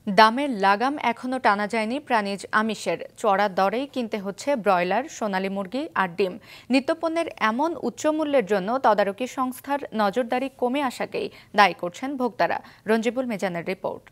দামের লাগাম এখনো টানা যায়নি প্রাণীজ আমিষের। চড়া দরেই কিনতে হচ্ছে ব্রয়লার, সোনালী মুরগি আর ডিম। নিত্যপণ্যের এমন উচ্চ মূল্যের জন্য তদারকি সংস্থার নজরদারি কমে আসাকেই দায়ী করছেন ভোক্তারা। রঞ্জিবুল মিজানের রিপোর্ট।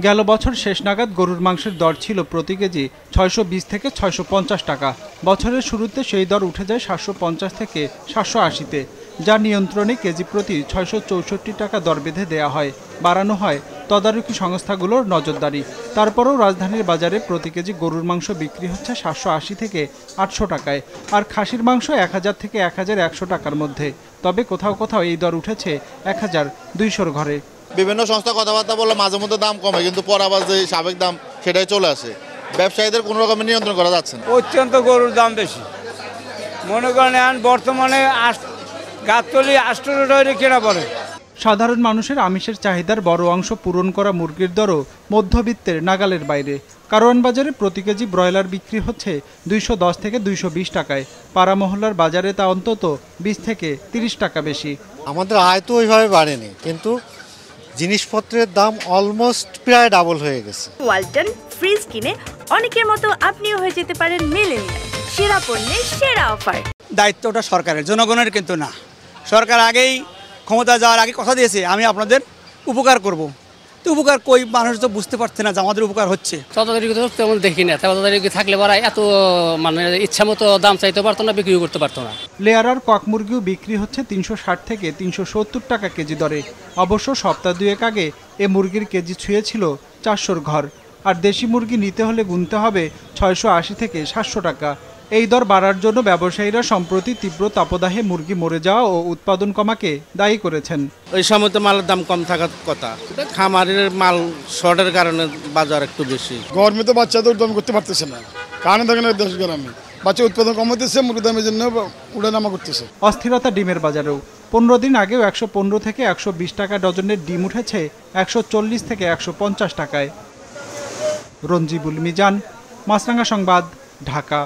গেল বছর শেষ নাগাদ গরুর মাংসের দর ছিল প্রতি কেজি ৬২০ থেকে ৬৫০ টাকা। বছরের শুরুতে সেই দর উঠে যায় ৭৫০ থেকে ৭৮০-তে, যা নিয়ন্ত্রণে কেজি প্রতি ৬৬৪ টাকা দর বেঁধে দেওয়া হয়। বাড়ানো হয় তদারকি সংস্থাগুলোর নজরদারি। তারপরও রাজধানীর বাজারে প্রতি কেজি গরুর মাংস বিক্রি হচ্ছে ৭৮০ থেকে ৮০০ টাকায়, আর খাসির মাংস ১০০০ থেকে ১১০০ টাকার মধ্যে। তবে কোথাও কোথাও এই দর উঠেছে ১২০০-র ঘরে। বিভিন্ন সংস্থা কথাবার্তা বললে মাঝে মধ্যে দাম কমে, কিন্তু পর আবার যে সাবেক দাম সেটাই চলে আসে। ব্যবসায়ীদের কোনো রকমের নিয়ন্ত্রণ করা যাচ্ছে না। অত্যন্ত গরুর দাম বেশি। মনে করেন বর্তমানে গাতলি ৮০০ টাকা কেনা পড়ে। সাধারণ মানুষের আমিষের চাহিদার বড় অংশ পূরণ করা মুরগির দরও মধ্যবিত্তের নাগালের বাইরে। কারওয়ান বাজারে প্রতি কেজি ব্রয়লার বিক্রি হচ্ছে ২১০ থেকে ২২০ টাকায়। পাড়া মহল্লার বাজারে তা অন্তত ২০ থেকে ৩০ টাকা বেশি। আমাদের আয় তো ওইভাবে বাড়েনি, কিন্তু জিনিসপত্রের দাম অলমোস্ট প্রায় ডাবল হয়ে গেছে। ওয়ালটন ফ্রিজ কিনে অনেকের মতো আপনিও হয়ে যেতে পারেন মিলেনিয়াল। সেরা পণ্যের সেরা অফার। দায়িত্বটা সরকারের, জনগণের কিন্তু না। সরকার আগেই ক্ষমতা যাওয়ার আগে কথা দিয়েছে, আমি আপনাদের উপকার করব। তো উপকার কই, মানুষ তো বুঝতে পারছে না যে আমাদের উপকার হচ্ছে। তদারকি তো তেমন দেখি না। তদারকি থাকলে পরে এত ইচ্ছা মতো দাম চাইতে পারতো না, বিক্রি করতে পারতো না। লেয়ার আর কক মুরগিও বিক্রি হচ্ছে ৩৬০ থেকে ৩৭০ টাকা কেজি দরে। অবশ্য সপ্তাহ দুয়েক আগে এ মুরগির কেজি ছুঁয়েছিল ৪০০-র ঘর। আর দেশি মুরগি নিতে হলে গুনতে হবে ৬৮০ থেকে ৭০০ টাকা। এই দর বাড়ার জন্য ব্যবসায়ীরা সম্প্রতি তীব্র তাপদাহে মুরগি মরে যাওয়া ও উৎপাদন কমাকে দায়ী করেছেন। ওই সময় তো মালের দাম কম থাকার কথা, খামারের মাল শর্টের কারণে বাজার একটু বেশি। গরমে তো বাচ্চাদের উৎপাদন করতে পারতেছে না, কারণ দেখেন দেশ গ্রামে বাচ্চা উৎপাদন কমাতেছে, মুরগি দামের জন্য উঠানামা করতেছে। অস্থিরতা ডিমের বাজারেও। ১৫ দিন আগেও ১১৫ থেকে ১২০ টাকা ডজনের ডিম উঠেছে ১৪০ থেকে ১৫০ টাকায়। রঞ্জিবুল মিজান, মাছরাঙা সংবাদ, ঢাকা।